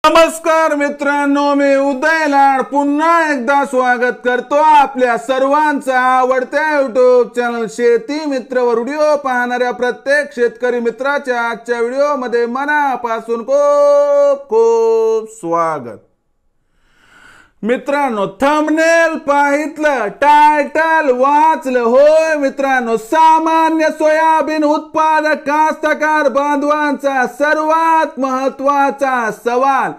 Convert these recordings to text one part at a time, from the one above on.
नमस्कार मित्रांनो, मी उदय लाड पुन्हा एकदा स्वागत करतो आपल्या सर्वांचा आवडत्या युट्यूब चॅनल शेती मित्रवर व्हिडिओ पाहणाऱ्या प्रत्येक शेतकरी मित्राच्या आजच्या व्हिडिओमध्ये मनापासून खूप खूप स्वागत। मित्रांनो, थंबनेल पाहितलं, टायटल वाचलं, होय मित्रांनो, सामान्य सोयाबीन उत्पादक कास्तकार बांधवांचा सर्वात महत्त्वाचा सवाल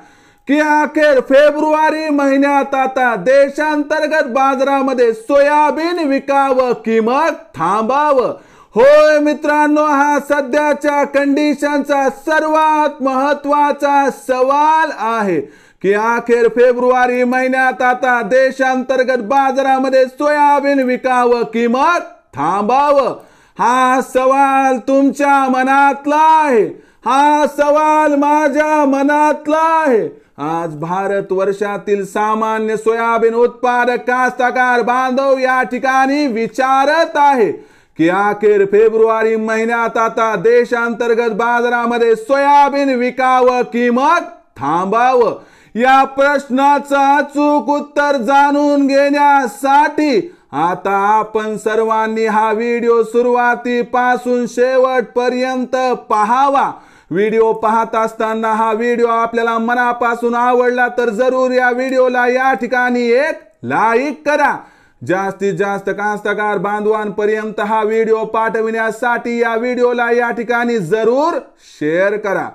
की अखेर फेब्रुवारी महिन्यात आता देशांतर्गत बाजारामध्ये सोयाबीन विकावं की मग थांबावं। होय मित्रांनो, हा सध्याच्या कंडिशनचा सर्वात महत्त्वाचा सवाल आहे की अखेर फेब्रुवारी महिन्यात आता देशांतर्गत बाजारामध्ये सोयाबीन विकावं की मग थांबावं। हा सवाल तुमच्या मनातला आहे, हा सवाल माझ्या मनातला आहे। आज भारत वर्षातील सामान्य सोयाबीन उत्पादक कास्तकार बांधव या ठिकाणी विचारत आहे की अखेर फेब्रुवारी महिन्यात आता देशांतर्गत बाजारामध्ये सोयाबीन विकावं की मग थांबावं। या प्रश्नाचं अचूक उत्तर जाणून घेण्यासाठी आता आपण सर्वांनी हा व्हिडिओ सुरुवातीपासून शेवटपर्यंत पाहावा। व्हिडिओ पाहत असताना हा व्हिडिओ आपल्याला मनापासून आवडला तर जरूर या व्हिडिओला या ठिकाणी एक लाईक करा। जास्तीत जास्त कास्तकार बांधवांपर्यंत हा व्हिडिओ पाठविण्यासाठी या व्हिडिओला या ठिकाणी जरूर शेअर करा।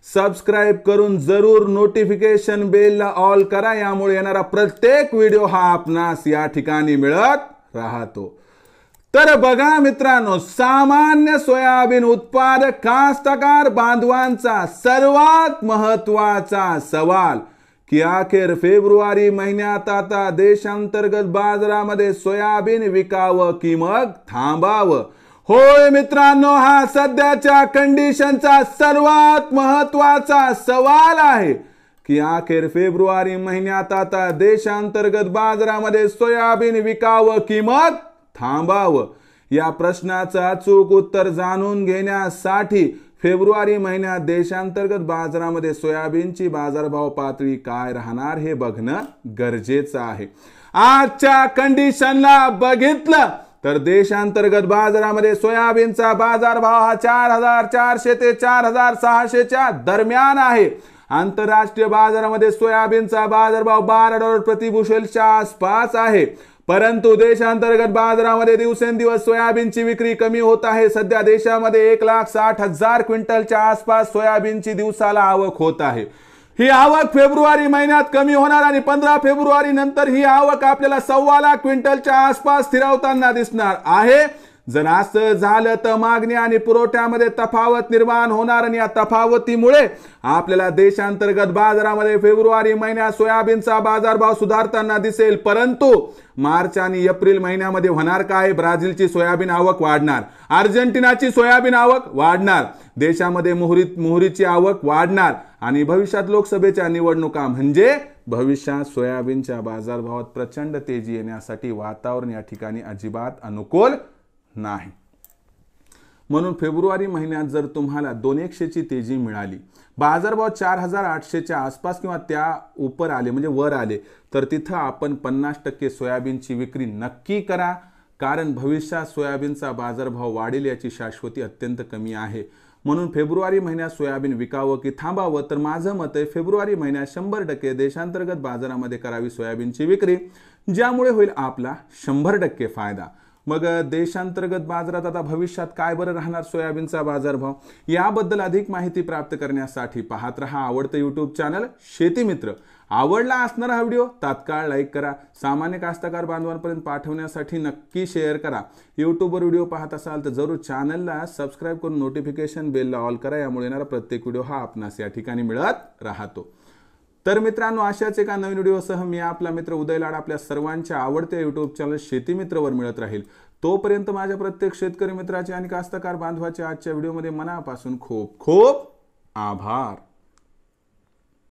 सबस्क्राइब करून जरूर नोटिफिकेशन बेलला ऑल करा, यामुळे येणारा प्रत्येक व्हिडिओ हा आपणास या ठिकाणी मिळत राहतो। तर बघा मित्रांनो, सामान्य सोयाबीन उत्पादक कास्तकार बांधवांचा सर्वात महत्त्वाचा सवाल की अखेर फेब्रुवारी महिन्यात आता देशांतर्गत बाजारामध्ये सोयाबीन विकावं की मग थांबावं। होय मित्रांनो, हा सध्याच्या कंडिशनचा सर्वात महत्त्वाचा सवाल आहे की अखेर फेब्रुवारी महिन्यात आता देशांतर्गत बाजारामध्ये सोयाबीन विकावं की मग थांबावं। या प्रश्नाचं अचूक उत्तर जाणून घेण्यासाठी फेब्रुवारी महिन्यात देशांतर्गत बाजारामध्ये सोयाबीनची बाजारभाव पातळी काय राहणार हे बघणं गरजेचं आहे। आजच्या कंडिशनला बघितलं तर देशांतर्गत बाजारामध्ये सोयाबीनचा बाजारभाव हा 4400 ते 4600 च्या दरम्यान आहे। आंतरराष्ट्रीय बाजारामध्ये सोयाबीनचा बाजारभाव $12 प्रति बुशेलच्या आसपास आहे। परंतु देशांतर्गत बाजारामध्ये दिवसेंदिवस सोयाबीनची विक्री कमी होत आहे। सध्या देशामध्ये 1,60,000 क्विंटलच्या आसपास सोयाबीनची दिवसाला आवक होत आहे। ही आवक फेब्रुवारी महिन्यात कमी होणार आणि 15 फेब्रुवारी नंतर ही आवक आपल्याला 1.25 लाख क्विंटलच्या आसपास स्थिरावताना दिसणार आहे। जर असं झालं तर मागणी आणि पुरवठ्यामध्ये तफावत निर्माण होणार आणि या तफावतीमुळे आपल्याला देशांतर्गत बाजारामध्ये फेब्रुवारी महिन्यात सोयाबीनचा बाजारभाव सुधारताना दिसेल। परंतु मार्च आणि एप्रिल महिन्यामध्ये होणार काय? ब्राझीलची सोयाबीन आवक वाढणार, अर्जेंटिनाची सोयाबीन आवक वाढणार, देशामध्ये मोहरीची आवक वाढणार आणि भविष्यात लोकसभेच्या निवडणुका म्हणजे भविष्यात सोयाबीनच्या बाजारभावात प्रचंड तेजी येण्यासाठी वातावरण या ठिकाणी अजिबात अनुकूल नाही। म्हणून फेब्रुवारी महिन्यात जर तुम्हाला 200 ची तेजी मिळाली, बाजारभाव 4800 च्या आसपास किंवा त्या ऊपर आले म्हणजे वर आले, तर तिथं आपण 50% सोयाबीनची विक्री नक्की करा, कारण भविष्यात सोयाबीनचा बाजारभाव वाढेल याची शाश्वती अत्यंत कमी आहे। म्हणून फेब्रुवारी महिन्यात सोयाबीन विकावं की थांबावं, तर माझं मत आहे फेब्रुवारी महिन्यात 100% देशांतर्गत बाजारामध्ये करावी सोयाबीनची विक्री, ज्यामुळे होईल आपला 100% फायदा। मग देशांतर्गत बाजारात आता भविष्यात काय बरं राहणार सोयाबीनचा बाजारभाव, याबद्दल अधिक माहिती प्राप्त करण्यासाठी पाहत रहा आवडतं यूट्यूब चॅनल शेती मित्र। आवडला असणारा हा व्हिडिओ तात्काळ लाईक करा, सामान्य कास्तकार बांधवांपर्यंत पाठवण्यासाठी नक्की शेअर करा। यूट्यूबवर व्हिडिओ पाहत असाल तर जरूर चॅनलला सबस्क्राइब करून नोटिफिकेशन बेलला ऑल करा, यामुळे येणारा प्रत्येक व्हिडिओ हा आपणास या ठिकाणी मिळत राहतो। तर मित्रांनो, अशाच एका नवीन व्हिडिओसह मी आपला मित्र उदय लाड आपल्या सर्वांच्या आवडत्या यूट्यूब चॅनल शेती मित्रवर मिळत राहील। तोपर्यंत माझ्या प्रत्येक शेतकरी मित्राचे आणि कास्तकार बांधवाचे आजच्या व्हिडिओमध्ये मनापासून खूप खूप आभार।